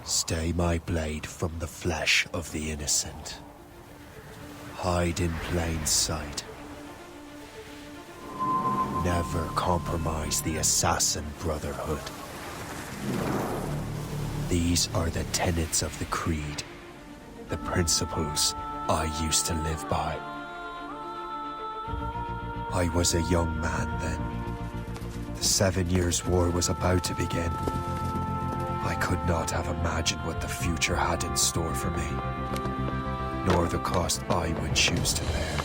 Stay my blade from the flesh of the innocent. Hide in plain sight. Never compromise the Assassin Brotherhood. These are the tenets of the Creed, the principles I used to live by. I was a young man then. The 7 Years' War was about to begin. I could not have imagined what the future had in store for me, nor the cost I would choose to bear.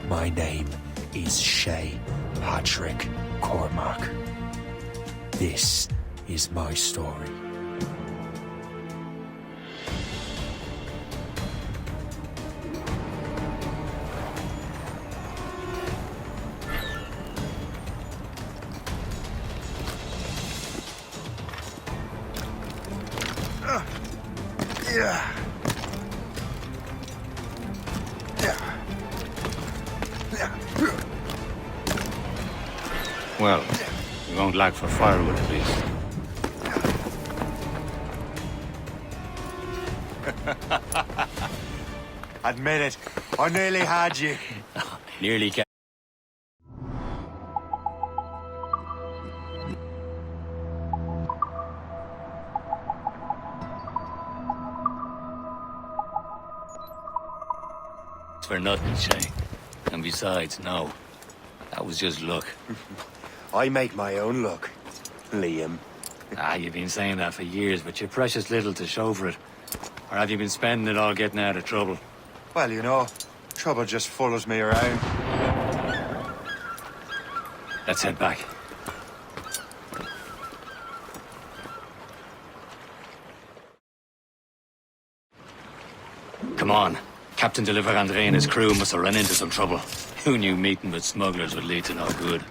My name is Shay Patrick Cormac. This is my story. Well, we won't lack for firewood at least. Admit it, I nearly had you. Nearly ca- It's for nothing, Shay. And besides, no. That was just luck. I make my own luck, Liam. You've been saying that for years, but you're precious little to show for it. Or have you been spending it all getting out of trouble? Well, you know, trouble just follows me around. Let's head back. Come on. Captain de Andre and his crew must have run into some trouble. Who knew meeting with smugglers would lead to no good?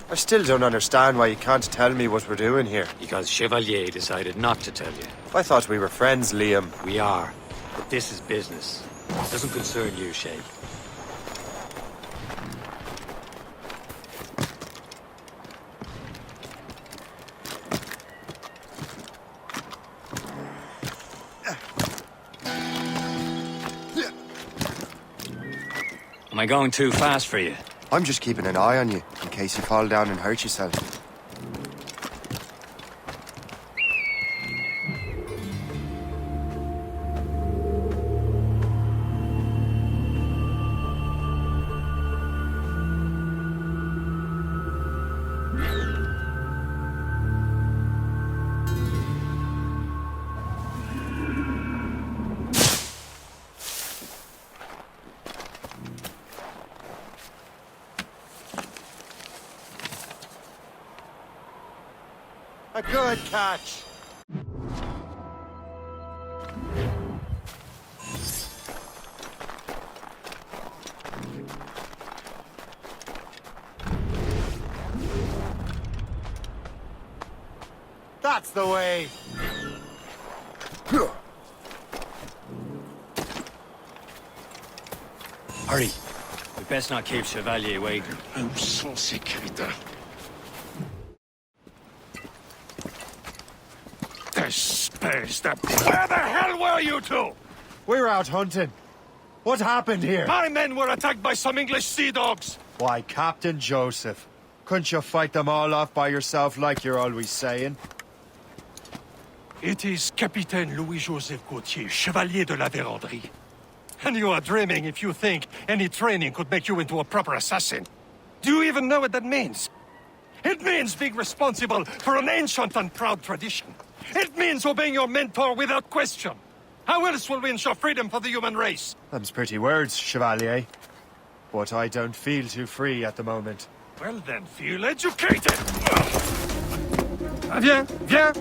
I still don't understand why you can't tell me what we're doing here. Because Chevalier decided not to tell you. I thought we were friends, Liam. We are. But this is business. It doesn't concern you, Shay. Am I going too fast for you? I'm just keeping an eye on you, in case you fall down and hurt yourself. A good catch. That's the way. Hurry. We best not keep Chevalier waiting. Où sont ces crétins? Where the hell were you two? We were out hunting. What happened here? My men were attacked by some English sea dogs. Why, Captain Joseph. Couldn't you fight them all off by yourself like you're always saying? It is Capitaine Louis-Joseph Gauthier, Chevalier de la Vérendrye. And you are dreaming if you think any training could make you into a proper assassin. Do you even know what that means? It means being responsible for an ancient and proud tradition. It means obeying your mentor without question. How else will we ensure freedom for the human race? Them's pretty words, Chevalier. But I don't feel too free at the moment. Well then, feel educated! Viens, viens!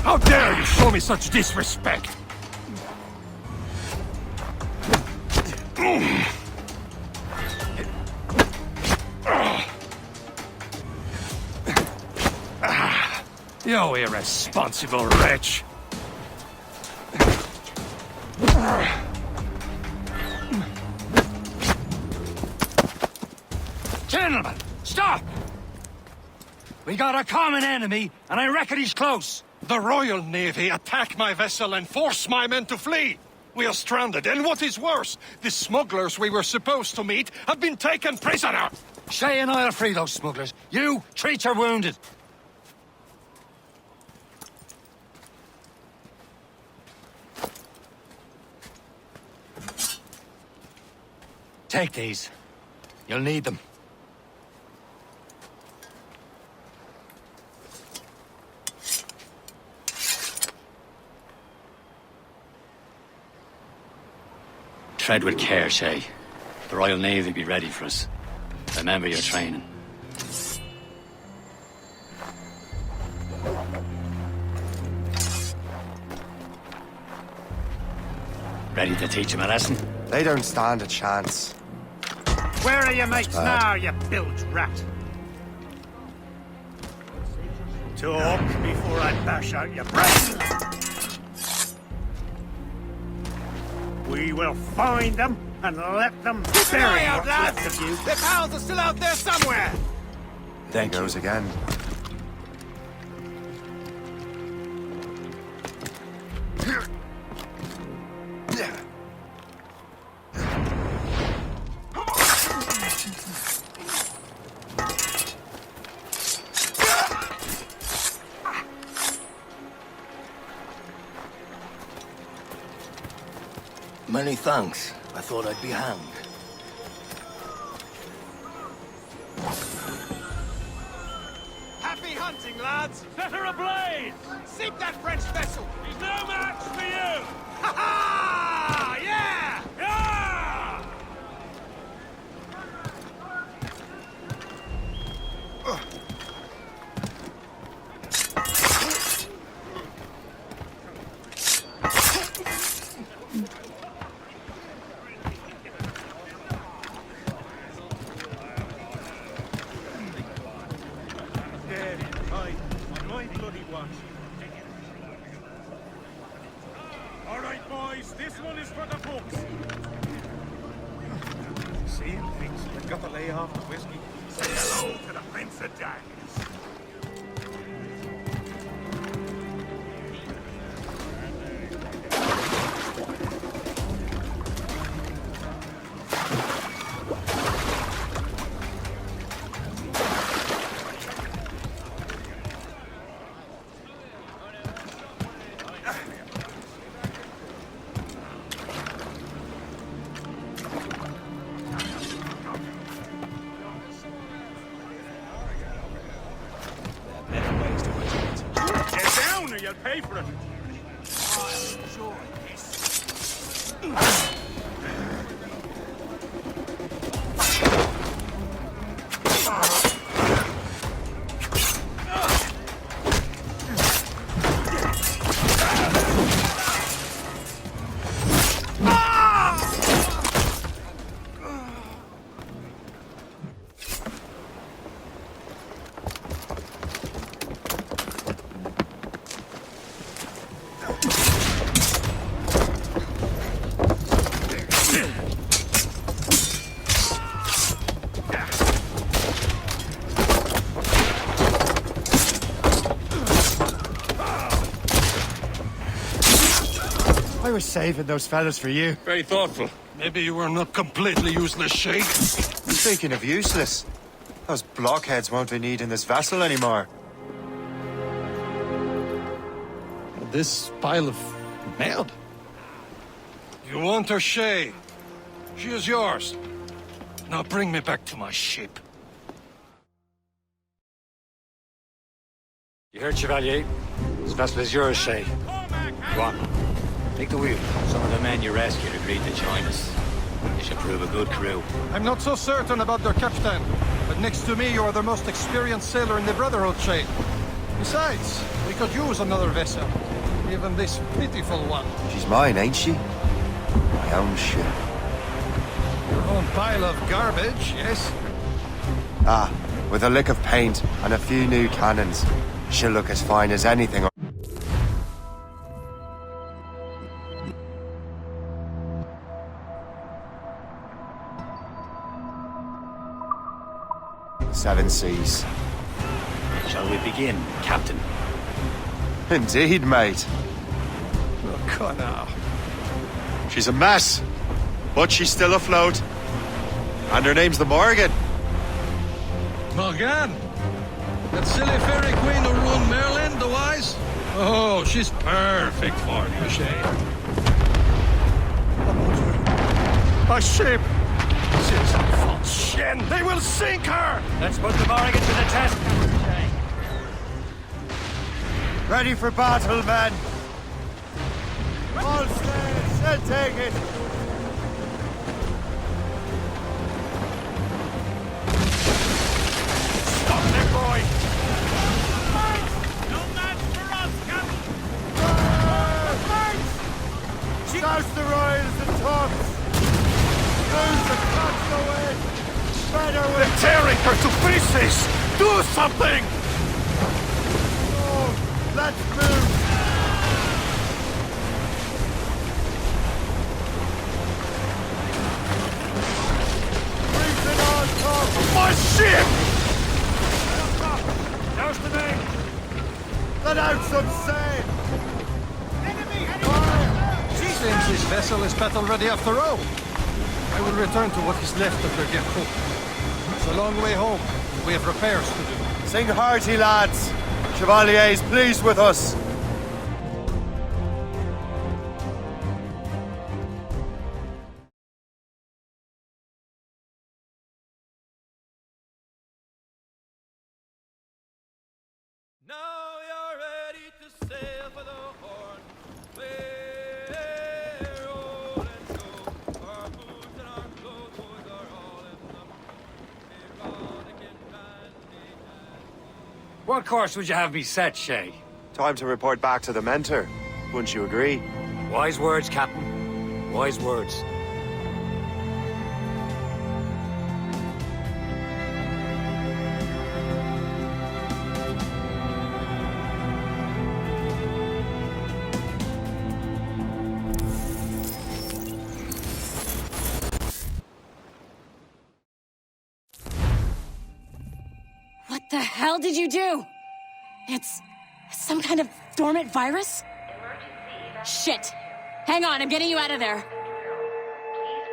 How dare you show me such disrespect! You irresponsible wretch! Gentlemen, stop! We got a common enemy, and I reckon he's close. The Royal Navy attack my vessel and force my men to flee. We are stranded, and what is worse, the smugglers we were supposed to meet have been taken prisoner. Shay and I'll free those smugglers. You, treat your wounded. Take these. You'll need them. Tread with care, Shay. The Royal Navy be ready for us. Remember your training. Ready to teach him a lesson? They don't stand a chance. Where are your mates now, you bilge rat? Talk before I bash out your brains. We will find them and let them bury what's left of you. Their pals are still out there somewhere! There he goes again. Many thanks. I thought I'd be hanged. Happy hunting, lads! Set her ablaze! Sink that French vessel! He's no match for you! Ha ha! Yeah! Yeah! All right, boys, this one is for the books. Seeing things, we've got to lay off the whiskey. Say hello to the Prince of Darkness. Get down or you'll pay for it. I was saving those fellas for you. Very thoughtful. Maybe you were not completely useless, Shay. Speaking of useless, those blockheads won't be needing this vessel anymore. This pile of mud? You want her, Shay? She is yours. Now bring me back to my ship. You heard, Chevalier? This vessel is yours, Shay. Go on. Take the wheel. Some of the men you rescued agreed to join us. You should prove a good crew. I'm not so certain about their captain, but next to me you are the most experienced sailor in the Brotherhood, Shay. Besides, we could use another vessel. Even this pitiful one. She's mine, ain't she? My own ship. Your own pile of garbage, yes? Ah, with a lick of paint and a few new cannons. She'll look as fine as anything. 7 seas. Shall we begin, Captain? Indeed, mate. Look on now. She's a mess, but she's still afloat. And her name's the Morgan. Morgan? That silly fairy queen who ruined Merlin, the wise? Oh, she's perfect for you, Shay. A ship! She's a false shen! They will sink her! Let's put the Morrigan to the test, Captain Shay. Ready for battle, men! All slaves, they'll take it! Stop them, boy! No match for us, Captain! Douse the royals and tops! Lose the cocks away! Better They're with... tearing her to pieces! Do something! Oh, let's move! Breaching on top! My ship! Douse the main. Let out some sail! Seems this vessel is battle ready after all. I will return to what is left of the Gecko. It's a long way home. We have repairs to do. Sing hearty, lads! Chevalier's pleased with us! Now you're ready to sail for the Horn. We're old and go. Our boots and our clothes are all in the erotic and dandy. What course would you have me set, Shay? Time to report back to the mentor. Wouldn't you agree? Wise words, Captain. Wise words. What the hell did you do? It's some kind of dormant virus? Shit! Hang on, I'm getting you out of there. Please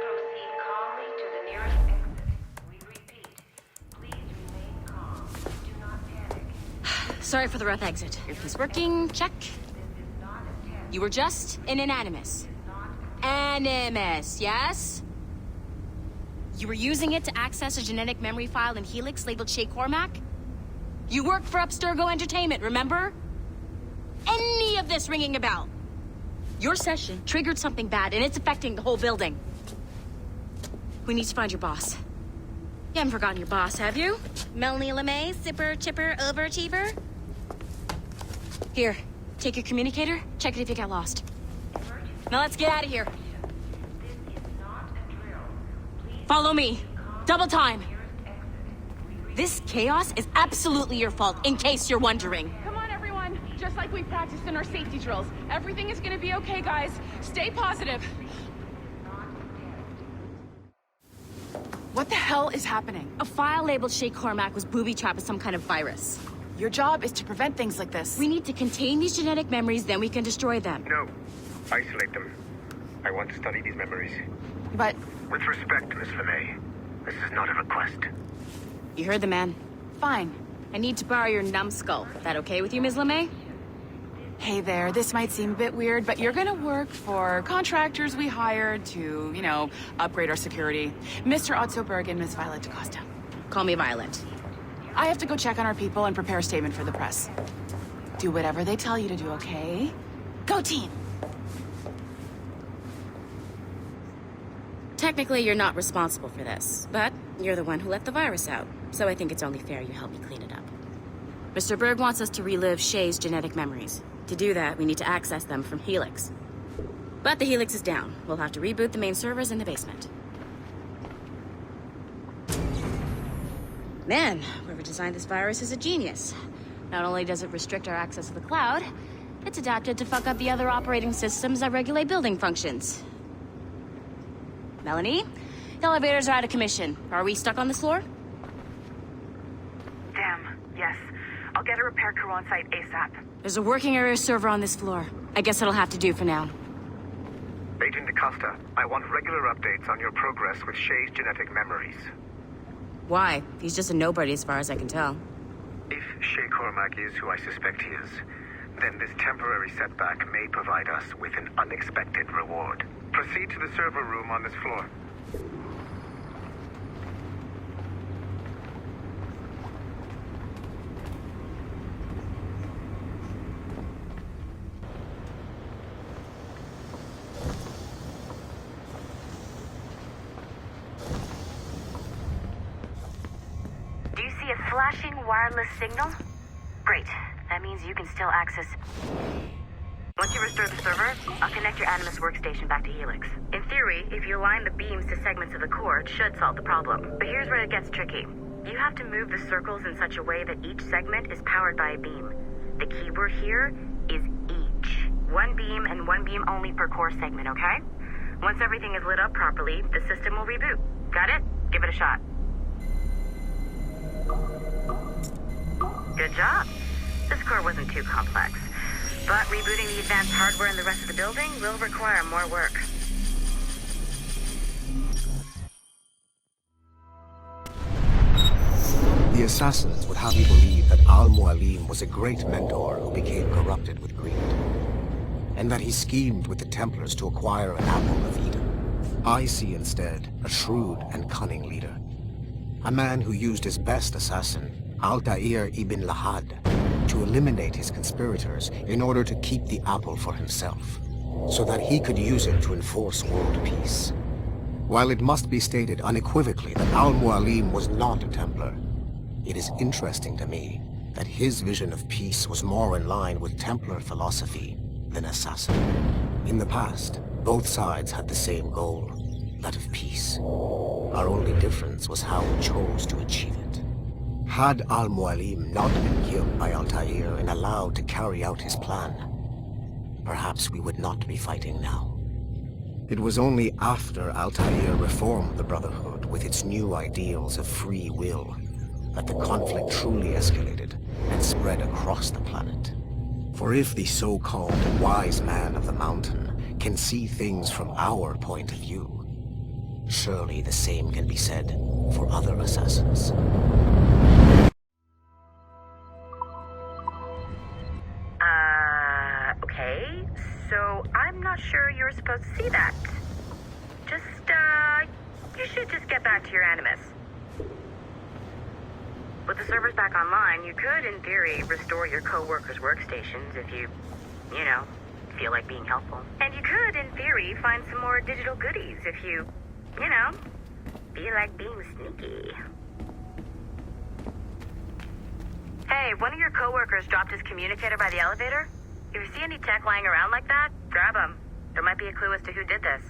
proceed calmly to the nearest exit. We repeat, please remain calm. Do not panic. Sorry for the rough exit. Earpiece working, check. This is not a test. You were just an animus. Animus, yes? You were using it to access a genetic memory file in Helix labeled Shay Cormac? You worked for Abstergo Entertainment, remember? Any of this ringing a bell? Your session triggered something bad, and it's affecting the whole building. We need to find your boss. You haven't forgotten your boss, have you? Melanie LeMay, sipper, chipper, overachiever? Here, take your communicator, check it if you get lost. Now let's get out of here. This is not a drill. Please Follow me. Double time. nearest exit. This chaos is absolutely your fault, in case you're wondering. Come on, everyone. Just like we practiced in our safety drills. Everything is gonna be okay, guys. Stay positive. What the hell is happening? A file labeled Shay Cormac was booby-trapped with some kind of virus. Your job is to prevent things like this. We need to contain these genetic memories, then we can destroy them. No. Isolate them. I want to study these memories. But With respect, Miss LeMay, this is not a request. You heard the man. fine. I need to borrow your numbskull. That okay with you, Ms. LeMay? Hey there, this might seem a bit weird, but you're gonna work for contractors we hired to, upgrade our security. Mr. Otto Berg and Miss Violet DaCosta. Call me Violet. I have to go check on our people and prepare a statement for the press. Do whatever they tell you to do, okay? Go team! Technically, you're not responsible for this, but you're the one who let the virus out, so I think it's only fair you help me clean it up. Mr. Berg wants us to relive Shay's genetic memories. To do that, we need to access them from Helix. But the Helix is down. We'll have to reboot the main servers in the basement. Man, whoever designed this virus is a genius. Not only does it restrict our access to the cloud, it's adapted to fuck up the other operating systems that regulate building functions. Melanie, the elevators are out of commission. Are we stuck on this floor? get a repair crew on site ASAP. There's a working area server on this floor. I guess it'll have to do for now. Agent DaCosta, I want regular updates on your progress with Shay's genetic memories. Why? He's just a nobody as far as I can tell. If Shay Cormac is who I suspect he is, then this temporary setback may provide us with an unexpected reward. Proceed to the server room on this floor. Do you see a flashing wireless signal? Great. That means you can still access... Once you restore the server, I'll connect your Animus workstation back to Helix. In theory, if you align the beams to segments of the core, it should solve the problem. But here's where it gets tricky. You have to move the circles in such a way that each segment is powered by a beam. The keyword here is each. One beam and one beam only per core segment, okay? Once everything is lit up properly, the system will reboot. Got it? Give it a shot. Good job. This core wasn't too complex. But rebooting the advanced hardware in the rest of the building will require more work. The Assassins would have you believe that Al-Mualim was a great mentor who became corrupted with greed, and that he schemed with the Templars to acquire an apple of Eden. I see instead a shrewd and cunning leader, a man who used his best assassin, Altair ibn Lahad, to eliminate his conspirators in order to keep the apple for himself, so that he could use it to enforce world peace. While it must be stated unequivocally that Al-Mualim was not a Templar, it is interesting to me that his vision of peace was more in line with Templar philosophy than Assassin. In the past, both sides had the same goal, that of peace. Our only difference was how we chose to achieve it. Had Al-Mualim not been killed by Altair and allowed to carry out his plan, perhaps we would not be fighting now. It was only after Altair reformed the Brotherhood with its new ideals of free will that the conflict truly escalated and spread across the planet. For if the so-called wise man of the mountain can see things from our point of view, surely the same can be said for other assassins. Okay, so I'm not sure you're supposed to see that. You should just get back to your Animus. With the servers back online, you could, in theory, restore your co-workers' workstations if you feel like being helpful. And you could, in theory, find some more digital goodies if you feel like being sneaky. Hey, one of your co-workers dropped his communicator by the elevator. If you see any tech lying around like that, grab them. There might be a clue as to who did this.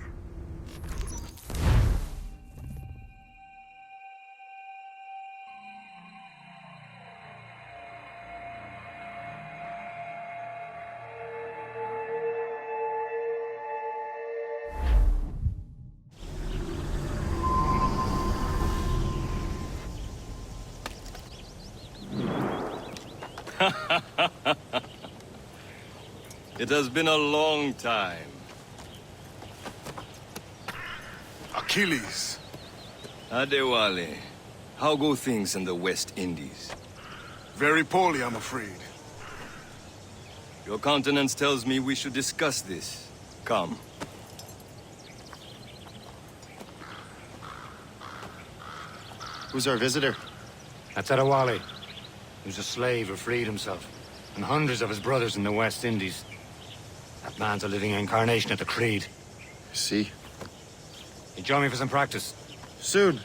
It has been a long time. Achilles. Adewale, how go things in the West Indies? Very poorly, I'm afraid. Your countenance tells me we should discuss this. Come. Who's our visitor? That's Adewale. He was a slave who freed himself, and hundreds of his brothers in the West Indies. That man's a living incarnation of the Creed. See? You join me for some practice? Soon.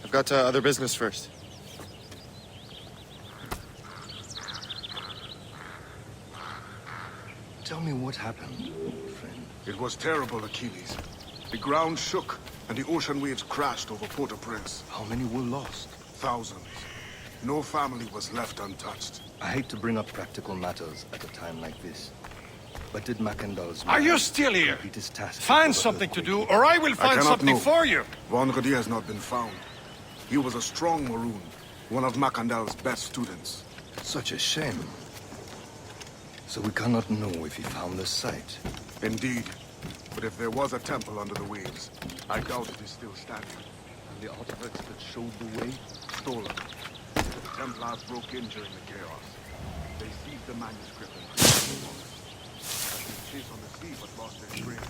I've got other business first. Tell me what happened, friend. It was terrible, Achilles. The ground shook, and the ocean waves crashed over Port-au-Prince. How many were lost? Thousands. No family was left untouched. I hate to bring up practical matters at a time like this. But did Macandal's... Are you still here? His task Find something to do, or I will find something for you. Vonredi has not been found. He was a strong Maroon, one of Macandal's best students. Such a shame. So we cannot know if he found the site. Indeed. But if there was a temple under the waves, I doubt it is still standing. And the artifacts that showed the way? Stolen. The Templars broke in during the chaos. They seized the manuscript and created the book. Had been chased on the sea but lost their trail.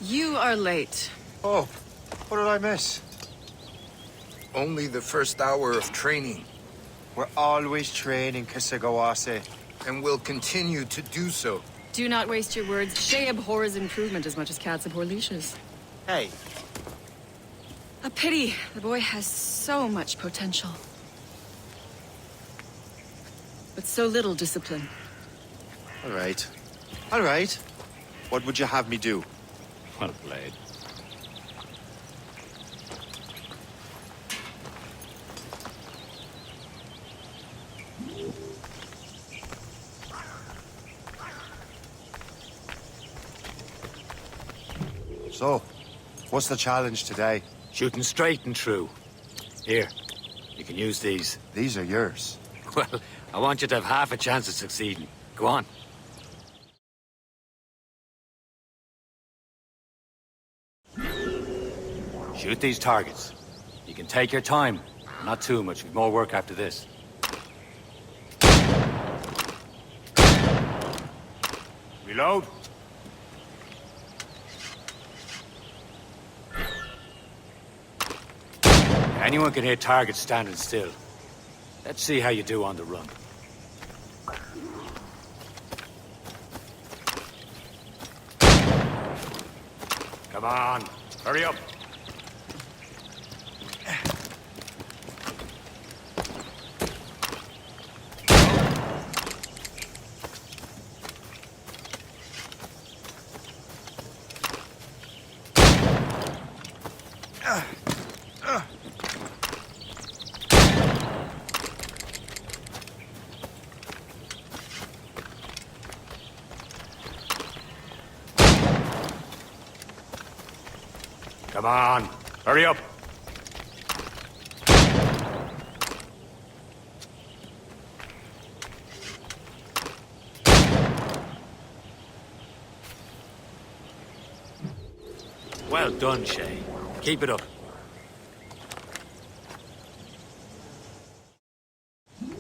You are late. Oh, what did I miss? Only the first hour of training. We're always training, Kisagawase. And will continue to do so. Do not waste your words. Shay abhors improvement as much as cats abhor leashes. Hey. A pity. The boy has so much potential. But so little discipline. All right. All right. What would you have me do? Well played. So, what's the challenge today? Shooting straight and true. Here, you can use these. These are yours. Well, I want you to have half a chance of succeeding. Go on. Shoot these targets. You can take your time. Not too much. We've more work after this. Reload. Anyone can hit targets standing still. Let's see how you do on the run. Come on, hurry up. Come on, hurry up. Well done, Shay. Keep it up.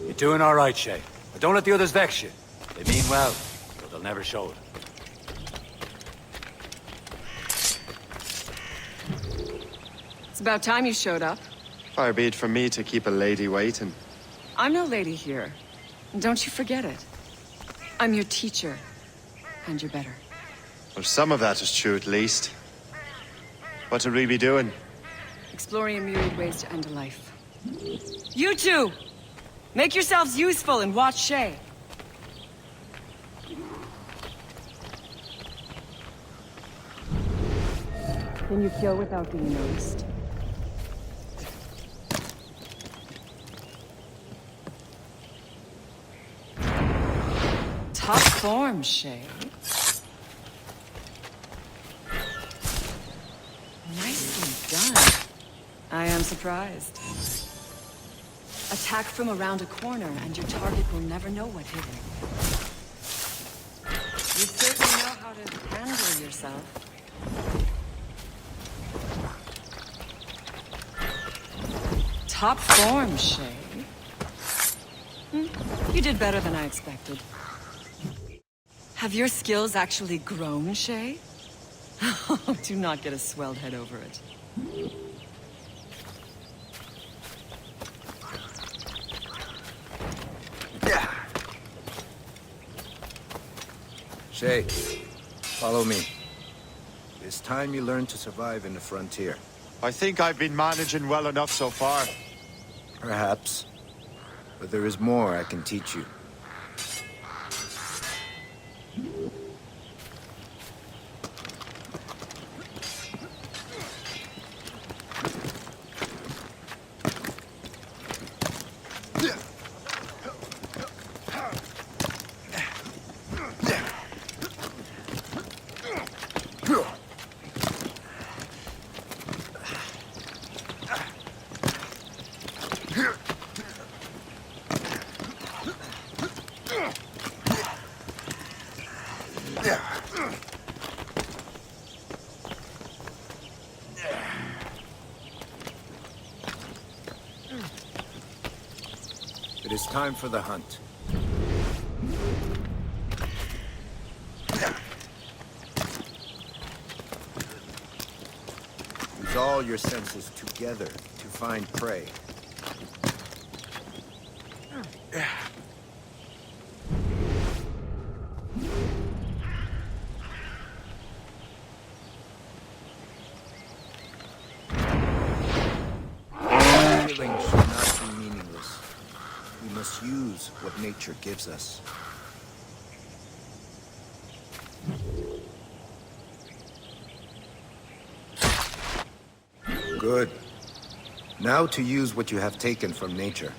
You're doing all right, Shay. But don't let the others vex you. They mean well, but they'll never show it. It's about time you showed up. Far be it from me to keep a lady waiting. I'm no lady here. Don't you forget it. I'm your teacher. And you're better. Well, some of that is true at least. What would we be doing? Exploring a myriad ways to end a life. You two! Make yourselves useful and watch Shay. Can you kill without being noticed? Top form, Shay. Nicely done. I am surprised. Attack from around a corner, and your target will never know what hit him. You certainly know how to handle yourself. Top form, Shay. You did better than I expected. Have your skills actually grown, Shay? Oh, do not get a swelled head over it. Shay, follow me. It's time you learn to survive in the frontier. I think I've been managing well enough so far. Perhaps. But there is more I can teach you. It is time for the hunt. Use all your senses together to find prey. Killing should not be meaningless. We must use what nature gives us. Good. Now to use what you have taken from nature.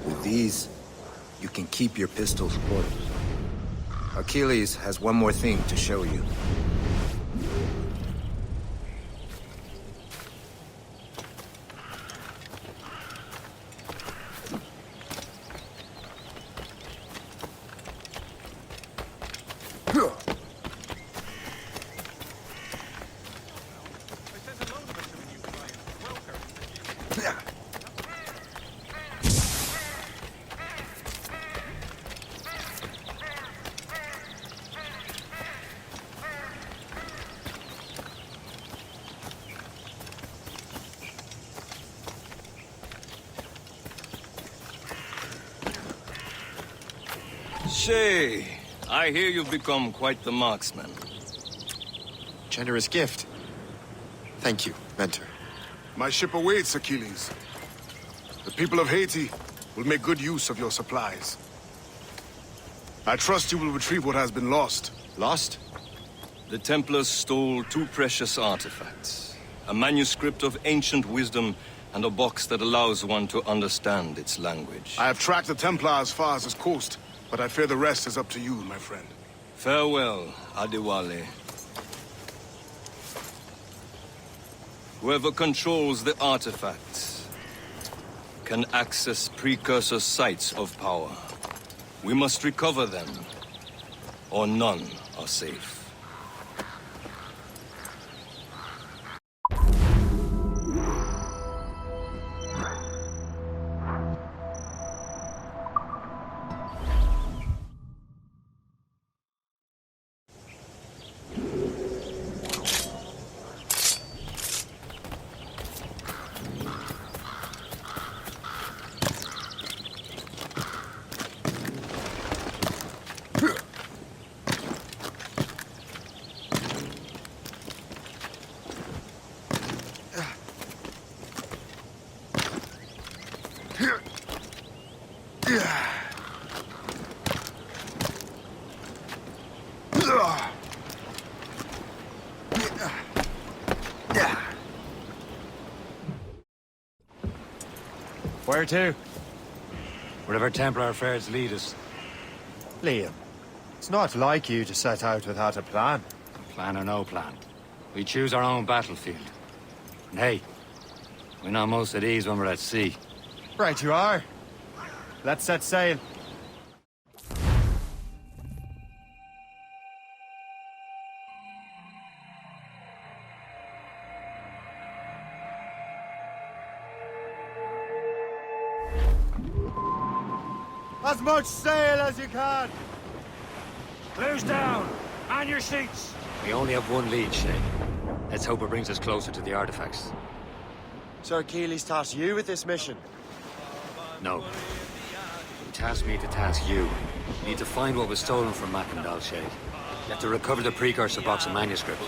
With these, you can keep your pistols closed. Achilles has one more thing to show you. Shay, I hear you've become quite the marksman. Generous gift. Thank you, Mentor. My ship awaits, Achilles. The people of Haiti will make good use of your supplies. I trust you will retrieve what has been lost. Lost? The Templars stole 2 precious artifacts. A manuscript of ancient wisdom and a box that allows one to understand its language. I have tracked the Templar as far as this coast, but I fear the rest is up to you, my friend. Farewell, Adewale. Whoever controls the artifacts can access precursor sites of power. We must recover them, or none are safe. Where to? Wherever Templar affairs lead us. Liam, it's not like you to set out without a plan. Plan or no plan. We choose our own battlefield. And hey, we're not most at ease when we're at sea. Right you are. Let's set sail. As much sail as you can! Clews down! On your seats! We only have one lead, Shay. Let's hope it brings us closer to the artifacts. Sir Achilles tasked you with this mission. No. He tasked me to task you. You need to find what was stolen from Mackandal, Shay. You have to recover the precursor box and manuscript.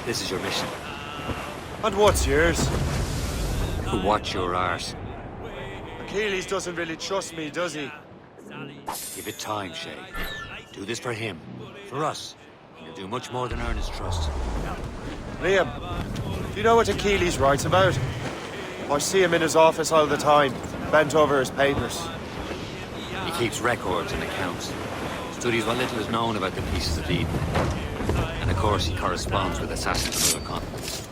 This is your mission. And what's yours? Watch your arse. Achilles doesn't really trust me, does he? Give it time, Shay. Do this for him. For us. You'll do much more than earn his trust. Liam, do you know what Achilles writes about? I see him in his office all the time, bent over his papers. He keeps records and accounts. Studies what little is known about the pieces of Eden. And of course, he corresponds with assassins from other continents.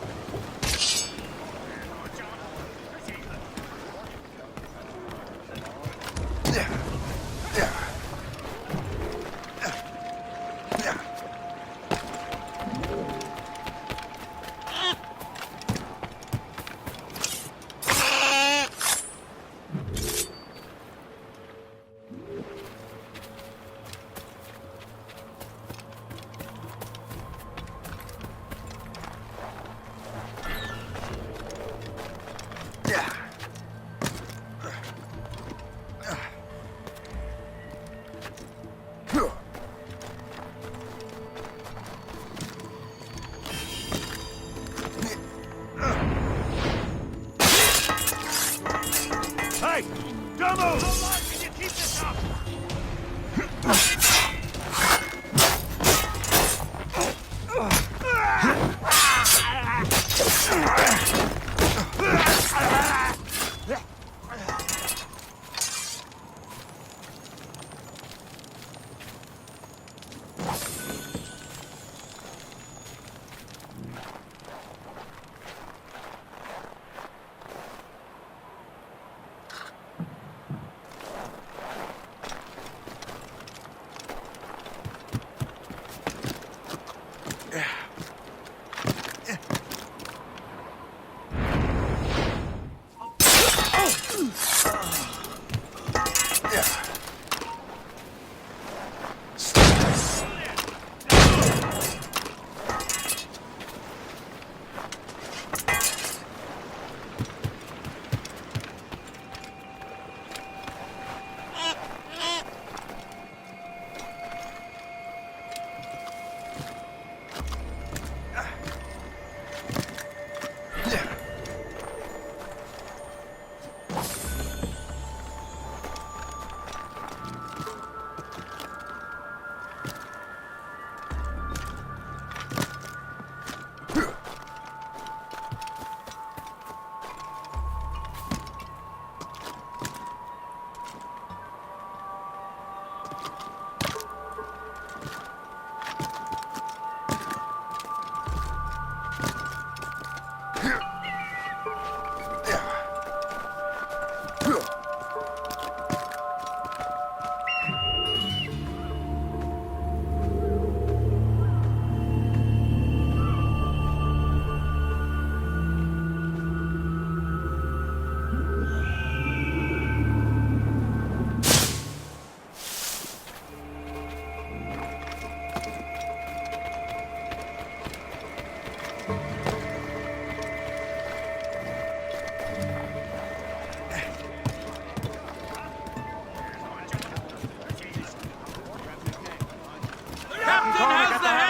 Hey! Don't move! How long can you keep this up?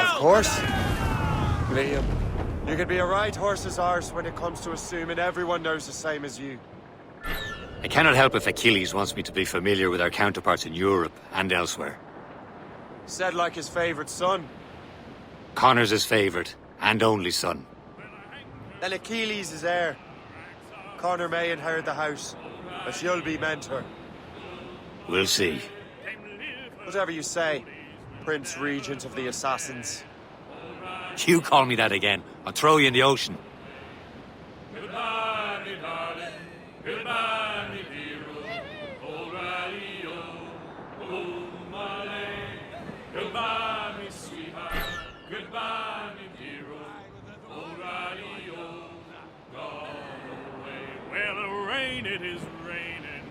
Of course. Liam, you can be a right horse's arse when it comes to assuming everyone knows the same as you. I cannot help if Achilles wants me to be familiar with our counterparts in Europe and elsewhere. Said like his favourite son. Connor's his favourite and only son. Then Achilles is heir. Connor may inherit the house, but you'll be mentor. We'll see. Whatever you say, Prince Regent of the Assassins. You call me that again, I'll throw you in the ocean. Goodbye, me darling. Goodbye, me hero. O'Reilly, oh, my lane. Goodbye, me sweetheart. Goodbye, me hero. O'Reilly, gone away. Well, the rain, it is raining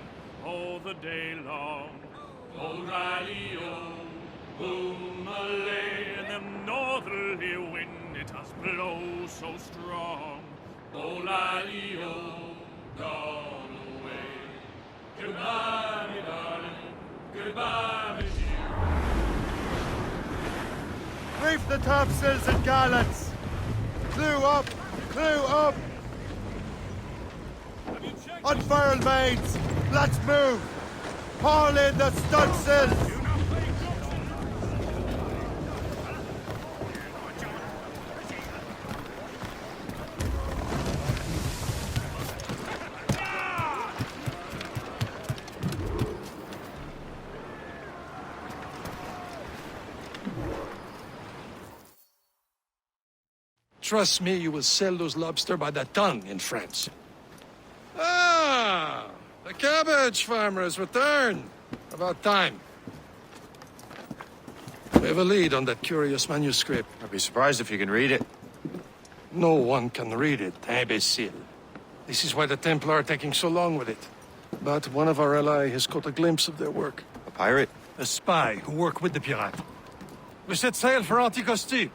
all the day long. O'Reilly, my lane. And the northerly wind, it does blow so strong. O'Reilly, gone away. Goodbye, me darling. Goodbye, me dear. Reef the topsails and gallants! Clew up! Clew up! Unfurl mains! Let's move! Haul in the stunsails! Trust me, you will sell those lobster by the ton in France. Ah, the cabbage farmer has returned. About time. We have a lead on that curious manuscript. I'd be surprised if you can read it. No one can read it, imbecile. This is why the Templar are taking so long with it. But one of our allies has caught a glimpse of their work. A pirate? A spy who worked with the pirate. We set sail for Anticosti.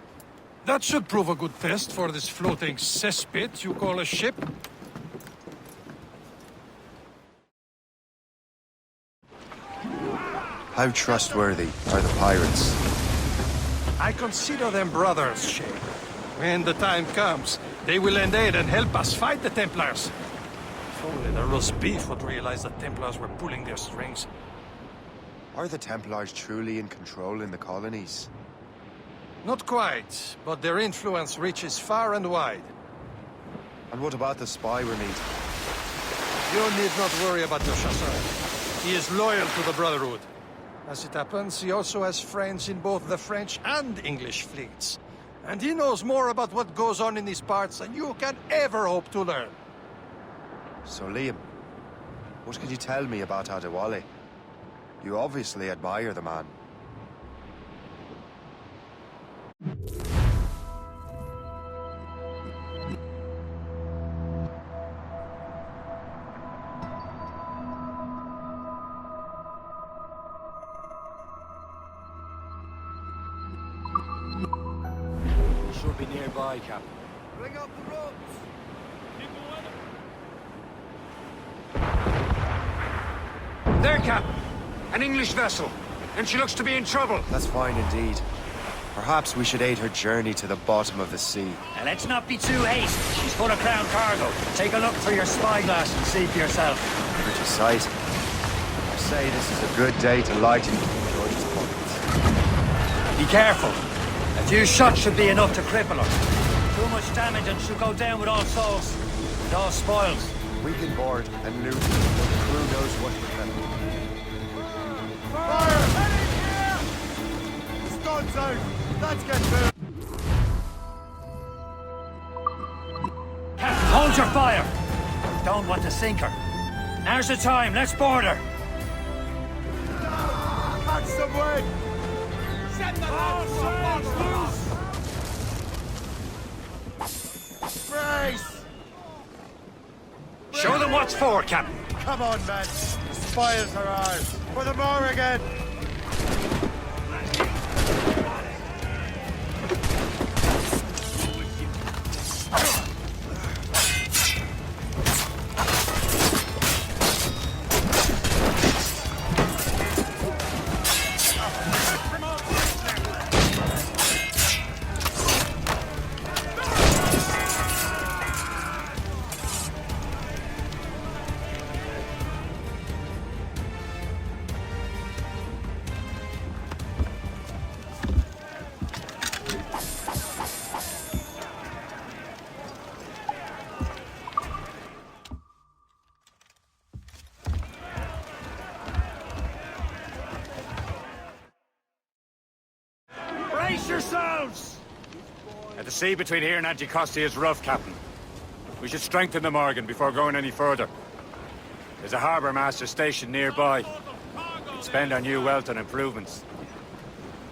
That should prove a good test for this floating cesspit you call a ship. How trustworthy are the pirates? I consider them brothers, Shay. When the time comes, they will lend aid and help us fight the Templars. If only the roast beef would realize the Templars were pulling their strings. Are the Templars truly in control in the colonies? Not quite, but their influence reaches far and wide. And what about the spy we're meeting? You need not worry about your chasseur. He is loyal to the Brotherhood. As it happens, he also has friends in both the French and English fleets. And he knows more about what goes on in these parts than you can ever hope to learn. So, Liam, what can you tell me about Adewale? You obviously admire the man. Should be nearby, Captain. Bring up the ropes. There, Captain. An English vessel. And she looks to be in trouble. That's fine indeed. Perhaps we should aid her journey to the bottom of the sea. Now, let's not be too hasty. She's full of crown cargo. Take a look through your spyglass and see for yourself. Pretty sight. I say this is a good day to lighten George's pockets. Be careful. A few shots should be enough to cripple her. Too much damage and she'll go down with all souls. And all spoils. We can board and loot, but the crew knows what to prevent. Fire! The stun's out! Let's get to Captain, hold your fire! Don't want to sink her. Now's the time, let's board her! catch some wind! Send the loose! Brace! Show them what's for, Captain. Come on, men. The spoils are ours. For the Morrigan! Brace yourselves! The sea between here and Anticosti is rough, Captain. We should strengthen the Morgan before going any further. There's a harbour master stationed nearby. We'd spend our new wealth on improvements.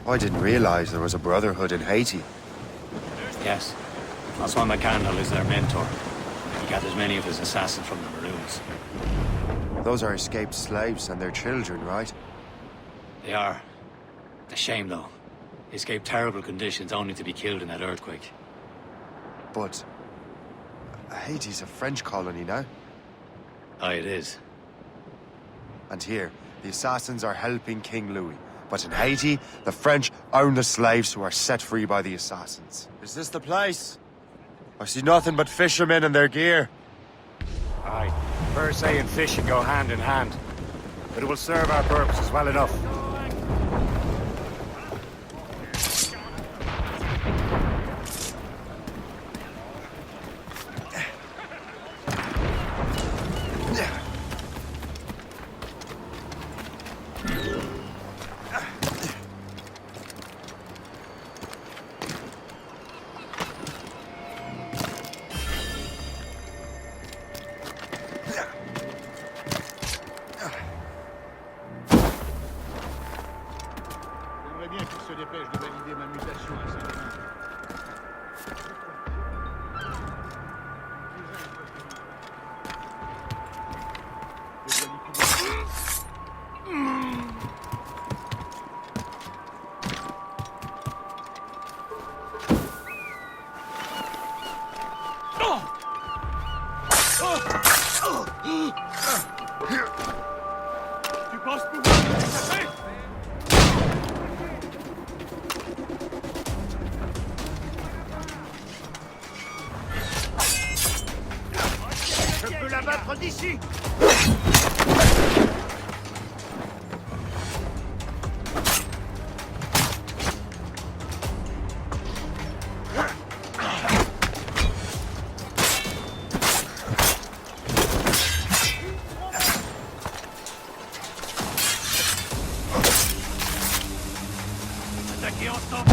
I didn't realize there was a brotherhood in Haiti. Yes. Francois McCandle is their mentor. He gathers many of his assassins from the Maroons. Those are escaped slaves and their children, right? They are. It's a shame, though. They escaped terrible conditions only to be killed in that earthquake. But Haiti's a French colony now. Aye, it is. And here, the assassins are helping King Louis. But in Haiti, the French own the slaves who are set free by the assassins. Is this the place? I see nothing but fishermen and their gear. Aye, first and fishing go hand in hand. But it will serve our purposes well enough. se dépêche de valider ma mutation à Saint-Domingue. Tu penses pouvoir nous échapper? Je peux l'abattre d'ici. Attaquez ensemble.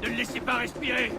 Ne le laissez pas respirer.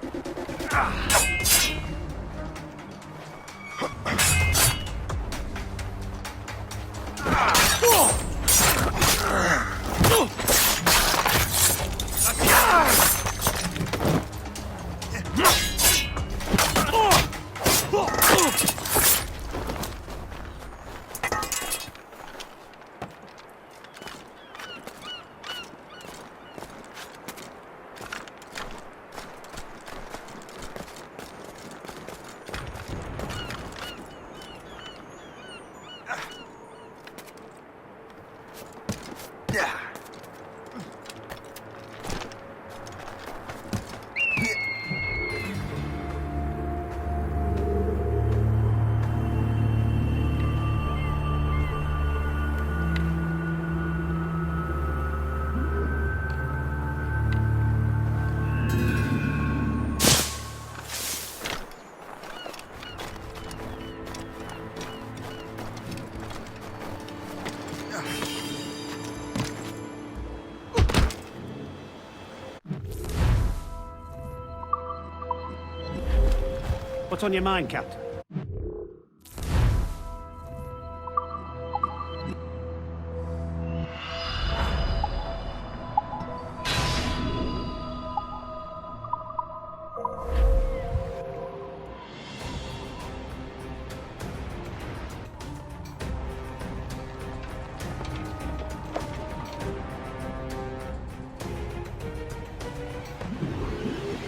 What's on your mind, Captain?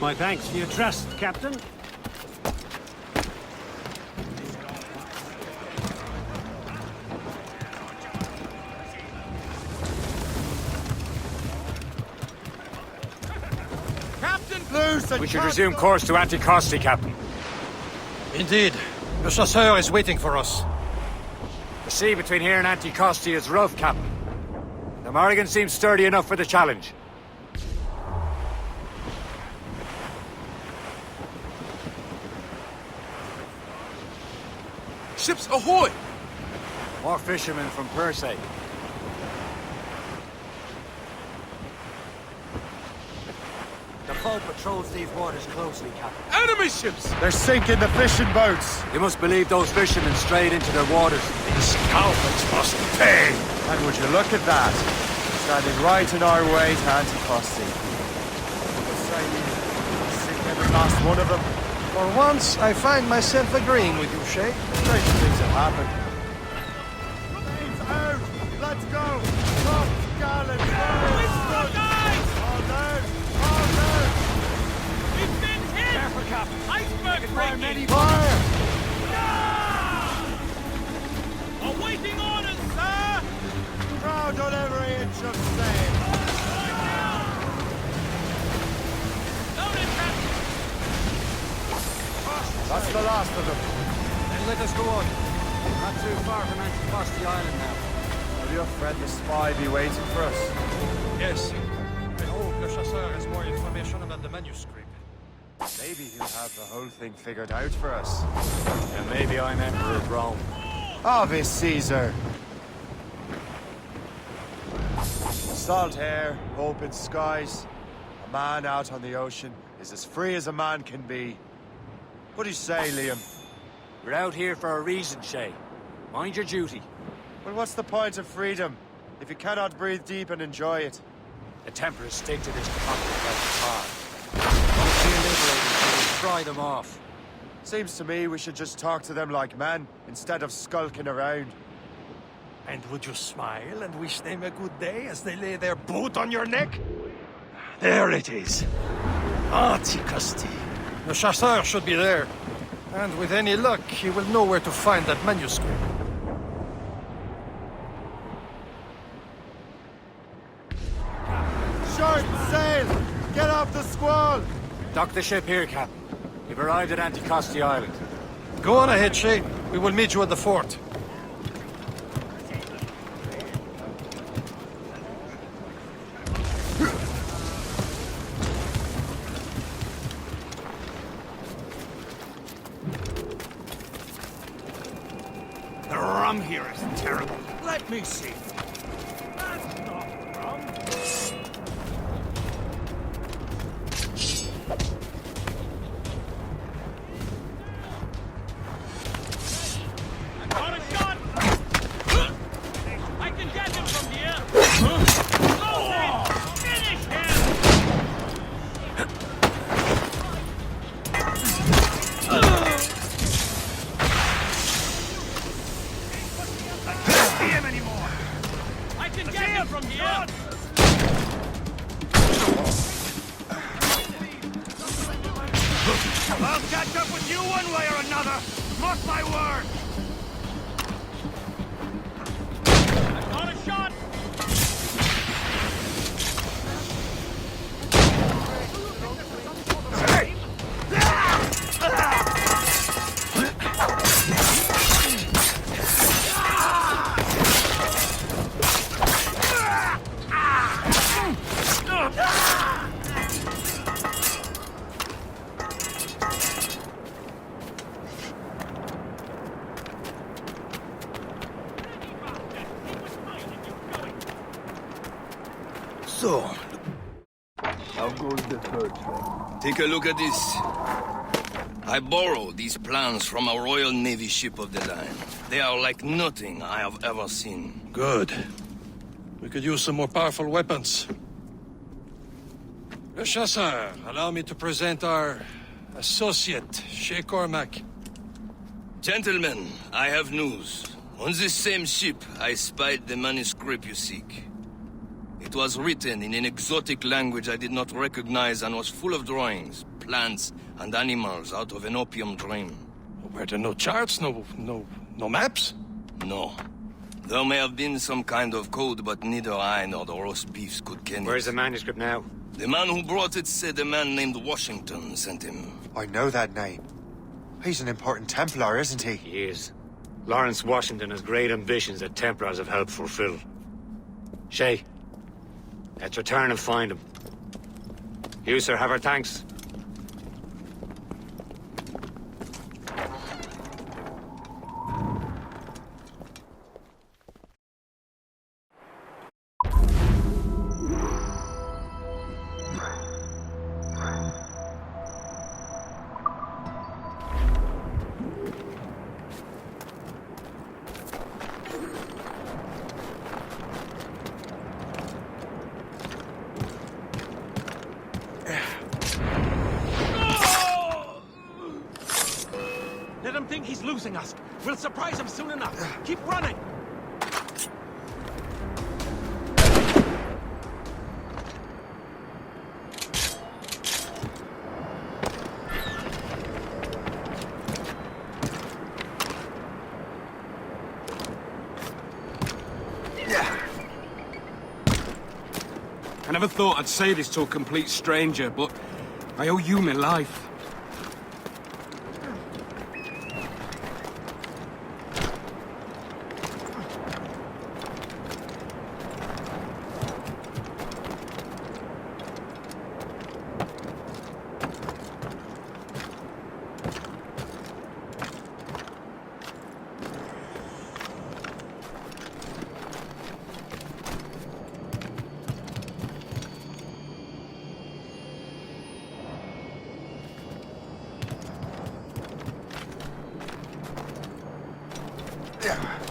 My thanks for your trust, Captain. We should resume course to Anticosti, Captain. Indeed. The chasseur is waiting for us. The sea between here and Anticosti is rough, Captain. The Morrigan seems sturdy enough for the challenge. Ships ahoy! More fishermen from Persay. The foe patrols these waters closely, Captain. Enemy ships! They're sinking the fishing boats. You must believe those fishermen strayed into their waters. These Calvins must pay. And would you look at that? Standing right in our way to Anticosti. Sink every last one of them. For once, I find myself agreeing with you, Shay. Strange things have happened. Flames out! Let's go! Top gallant fire! Guys! All down! All down! We've been hit! Careful, Captain! Iceberg breaking! Fire! Awaiting orders, sir! Crowd on every inch of sail! That's the last of them. Then let us go on. Not too far from Anticosti Island now. Will your friend the spy be waiting for us? Yes. I hope the chasseur has more information about the manuscript. Maybe he'll have the whole thing figured out for us. And maybe I'm Emperor of Rome. Obvious Caesar. Salt air, open skies, a A man out on the ocean is as free as a man can be. What do you say, Liam? We're out here for a reason, Shay. Mind your duty. Well, what's the point of freedom if you cannot breathe deep and enjoy it? The Templars stick to this continent like a tar. Don't feel liberated until we fry them off. Seems to me we should just talk to them like men, instead of skulking around. And would you smile and wish them a good day as they lay their boot on your neck? There it is. Anticosti. The chasseur should be there. And with any luck, he will know where to find that manuscript. Short sail! Get off the squall! Dock the ship here, Captain. We've arrived at Anticosti Island. Go on ahead, Shay. We will meet you at the fort. The rum here is terrible. Let me see. That's not rum. I got a shot! I can get him from here! Close in! Finish him! Anymore. I can get him from here! I'll catch up with you one way or another! Mark my word! I got a shot! Hey! So, How goes the search? take a look at this. I borrowed these plans from a Royal Navy ship of the line. They are like nothing I have ever seen. Good. We could use some more powerful weapons. Le Chasseur, allow me to present our associate, Shay Cormac. Gentlemen, I have news. On this same ship, I spied the manuscript you seek. It was written in an exotic language I did not recognize and was full of drawings, plants, and animals out of an opium dream. Were there no charts, no maps? No. There may have been some kind of code, but neither I nor the roast beefs could ken it. Where's the manuscript now? The man who brought it said a man named Washington sent him. I know that name. He's an important Templar, isn't he? He is. Lawrence Washington has great ambitions that Templars have helped fulfill. Shay, let's return and find him. You, sir, have our thanks. Let him think he's losing us. We'll surprise him soon enough. Keep running. I never thought I'd say this to a complete stranger, but I owe you my life. Yeah.